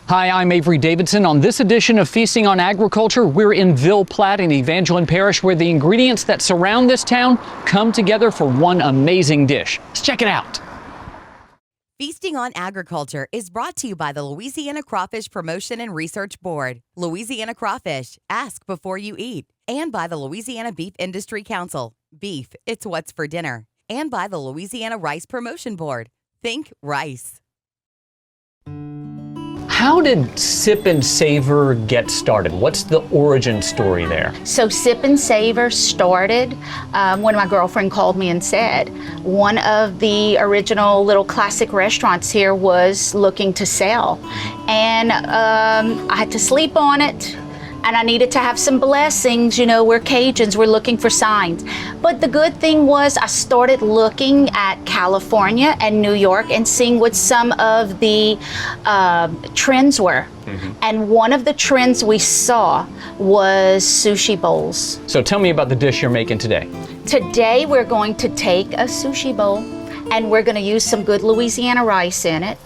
Hi, I'm Avery Davidson. On this edition of Feasting on Agriculture, we're in Ville Platte in Evangeline Parish, where the ingredients that surround this town come together for one amazing dish. Let's check it out. Feasting on Agriculture is brought to you by the Louisiana Crawfish Promotion and Research Board, Louisiana Crawfish, ask before you eat, and by the Louisiana Beef Industry Council, beef, it's what's for dinner, and by the Louisiana Rice Promotion Board, think rice. How did Sip and Savor get started? What's the origin story there? So Sip and Savor started when my girlfriend called me and said one of the original little classic restaurants here was looking to sell. And I had to sleep on it. And I needed to have some blessings. You know, we're Cajuns, we're looking for signs. But the good thing was I started looking at California and New York and seeing what some of the trends were. And one of the trends we saw was sushi bowls. So tell me about the dish you're making today. Today we're going to take a sushi bowl and we're going to use some good Louisiana rice in it.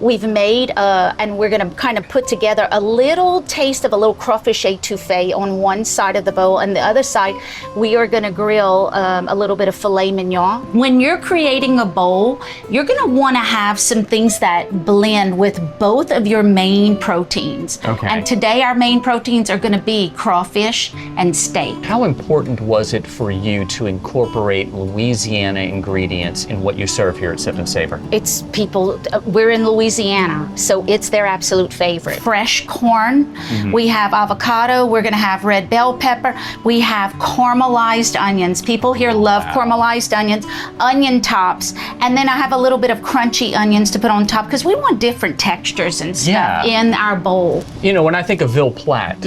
We've made, and we're going to kind of put together a little taste of a little crawfish etouffee on one side of the bowl, and the other side we are going to grill a little bit of filet mignon. When you're creating a bowl, you're going to want to have some things that blend with both of your main proteins. Okay. And today our main proteins are going to be crawfish and steak. How important was it for you to incorporate Louisiana ingredients in what you serve here at Sip and Savor? It's people, we're in Louisiana, so it's their absolute favorite. Fresh corn, we have avocado, we're gonna have red bell pepper, we have caramelized onions. People here love caramelized onions, onion tops, and then I have a little bit of crunchy onions to put on top because we want different textures and stuff in our bowl. You know, when I think of Ville Platte,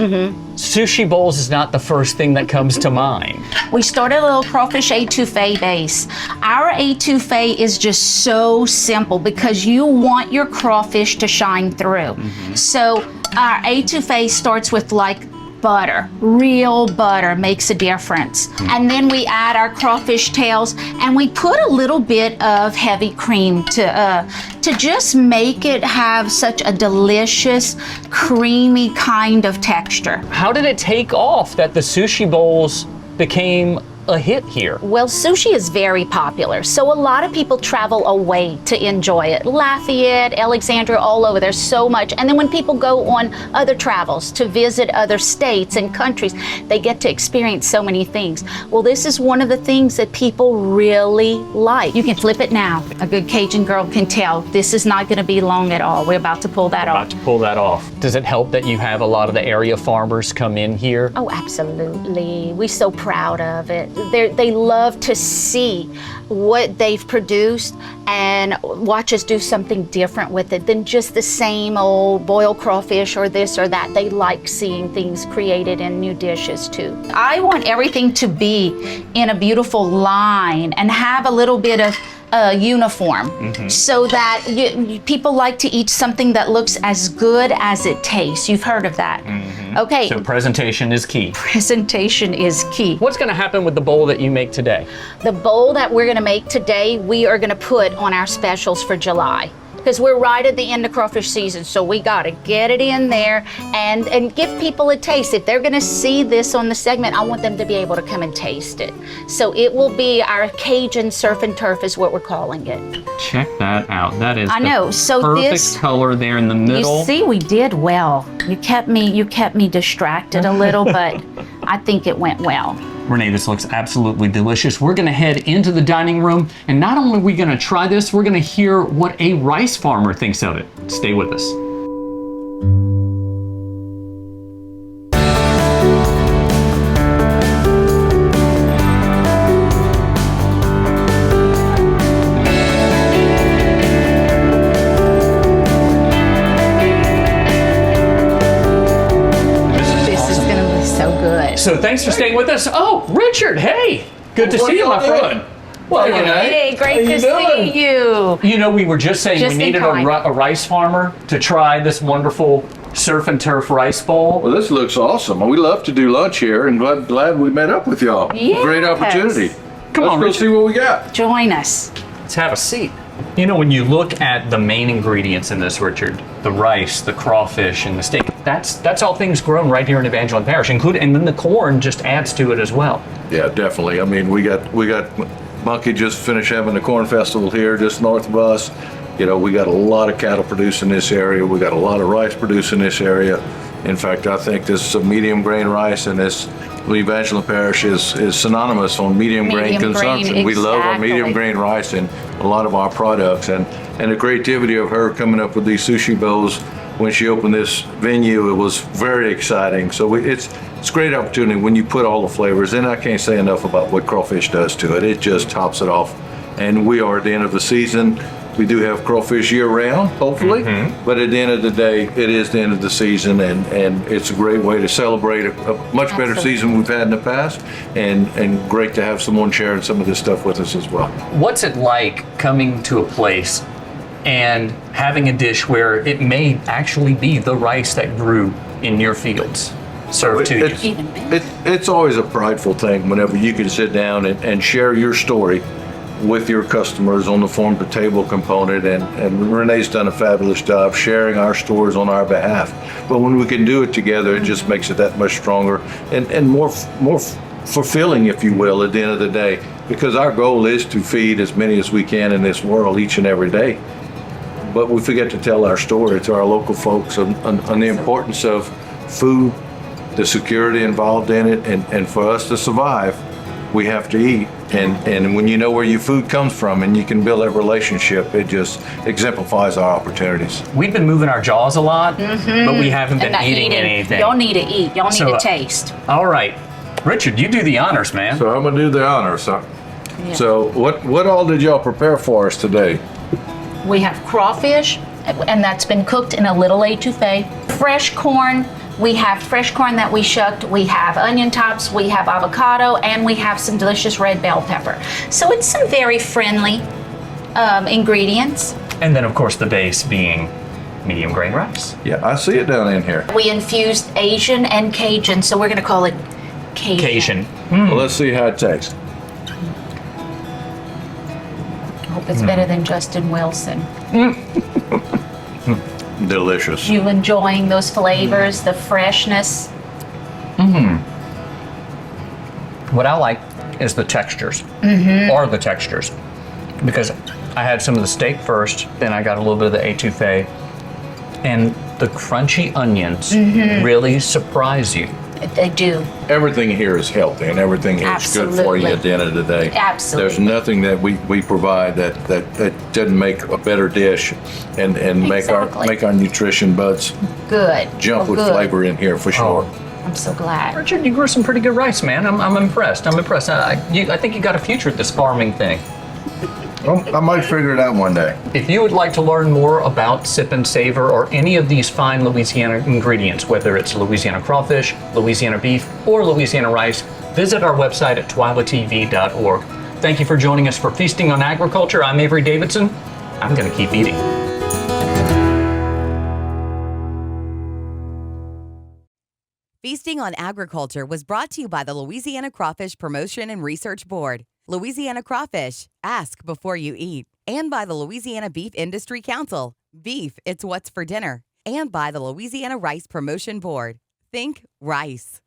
sushi bowls is not the first thing that comes to mind. We started a little crawfish etouffee base. Our etouffee is just so simple because you want your crawfish to shine through. So our etouffee starts with like butter, real butter makes a difference. And then we add our crawfish tails and we put a little bit of heavy cream to just make it have such a delicious, creamy kind of texture. How did it take off that the sushi bowls became a hit here? Well, sushi is very popular, so a lot of people travel away to enjoy it. Lafayette, Alexandria, all over, there's so much. And then when people go on other travels to visit other states and countries, they get to experience so many things. Well, this is one of the things that people really like. You can flip it now. A good Cajun girl can tell this is not gonna be long at all. We're about to pull that off. About to pull that off. Does it help that you have a lot of the area farmers come in here? Oh, absolutely. We're so proud of it. They love to see what they've produced and watch us do something different with it than just the same old boiled crawfish or this or that. They like seeing things created in new dishes too. I want everything to be in a beautiful line and have a little bit of uniform so that people like to eat something that looks as good as it tastes. You've heard of that. Okay. So presentation is key. Presentation is key. What's going to happen with the bowl that you make today? The bowl that we're going to make today, we are going to put on our specials for July. Because we're right at the end of crawfish season, so we got to get it in there and give people a taste. If they're going to see this on the segment, I want them to be able to come and taste it. So it will be our Cajun surf and turf is what we're calling it. Check that out. That is so perfect this color there in the middle. You see, we did well. You kept me distracted a little, but I think it went well. Renee, this looks absolutely delicious. We're gonna head into the dining room, and not only are we gonna try this, we're gonna hear what a rice farmer thinks of it. Stay with us. So thanks for staying with us. Oh, Richard, hey, good to see you, my friend. Well, Hey, great to see you. You know, we were just saying Just we needed a rice farmer to try this wonderful surf and turf rice bowl. Well, this looks awesome. We love to do lunch here, and glad we met up with y'all. Yes. Great opportunity. Come on, Let's go Richard. see what we got. Join us. Let's have a seat. You know, when you look at the main ingredients in this, Richard, the rice, the crawfish, and the steak, that's all things grown right here in Evangeline Parish, including, and then the corn just adds to it as well. Yeah, definitely. I mean, we got Monkey just finished having the corn festival here just north of us. You know, we got a lot of cattle produced in this area. We got a lot of rice produced in this area. In fact, I think this medium grain rice and this Evangeline Parish is synonymous on medium grain consumption. Grain, We love our exactly. medium grain rice in a lot of our products. And the creativity of her coming up with these sushi bowls when she opened this venue, it was very exciting. So it's a great opportunity when you put all the flavors in. I can't say enough about what crawfish does to it. It just tops it off. And we are at the end of the season. We do have crawfish year round, hopefully, but at the end of the day, it is the end of the season, and it's a great way to celebrate a much better Absolutely. season we've had in the past, and great to have someone sharing some of this stuff with us as well. What's it like coming to a place and having a dish where it may actually be the rice that grew in your fields served to you? It's always a prideful thing whenever you can sit down and share your story with your customers on the farm to table component, and Renee's done a fabulous job sharing our stories on our behalf. But when we can do it together, it just makes it that much stronger and more fulfilling, if you will, at the end of the day, because our goal is to feed as many as we can in this world each and every day. But we forget to tell our story to our local folks on the importance of food, the security involved in it, and for us to survive, we have to eat. And when you know where your food comes from and you can build that relationship, it just exemplifies our opportunities. We've been moving our jaws a lot, but we haven't been eating anything. Y'all need to eat. Y'all need So, to taste. All right. Richard, you do the honors, man. So I'm gonna do the honors. Yeah. So what all did y'all prepare for us today? We have crawfish, and that's been cooked in a little etouffee. Fresh corn. We have fresh corn that we shucked. We have onion tops. We have avocado, and we have some delicious red bell pepper. So it's some very friendly ingredients. And then, of course, the base being medium grain rice. Yeah, I see it down in here. We infused Asian and Cajun, so we're going to call it Cajun. Cajun. Well, let's see how it tastes. Hope it's better than Justin Wilson. Delicious. You enjoying those flavors, the freshness? What I like is the textures, or the textures, because I had some of the steak first, then I got a little bit of the etouffee, and the crunchy onions really surprise you. They do. Everything here is healthy and everything here is good for you Absolutely. at the end of the day. Absolutely. There's nothing that we provide that doesn't make a better dish and Exactly. make our nutrition buds Good. jump Oh, with good. flavor in here for sure. I'm so glad. Richard, you grew some pretty good rice, man. I'm impressed. I'm impressed. I think you got a future at this farming thing. Well, I might figure it out one day. If you would like to learn more about Sip and Savor or any of these fine Louisiana ingredients, whether it's Louisiana crawfish, Louisiana beef, or Louisiana rice, visit our website at twilatv.org. Thank you for joining us for Feasting on Agriculture. I'm Avery Davidson. I'm going to keep eating. Feasting on Agriculture was brought to you by the Louisiana Crawfish Promotion and Research Board, Louisiana Crawfish, ask before you eat, and by the Louisiana Beef Industry Council, beef, it's what's for dinner, and by the Louisiana Rice Promotion Board. Think rice.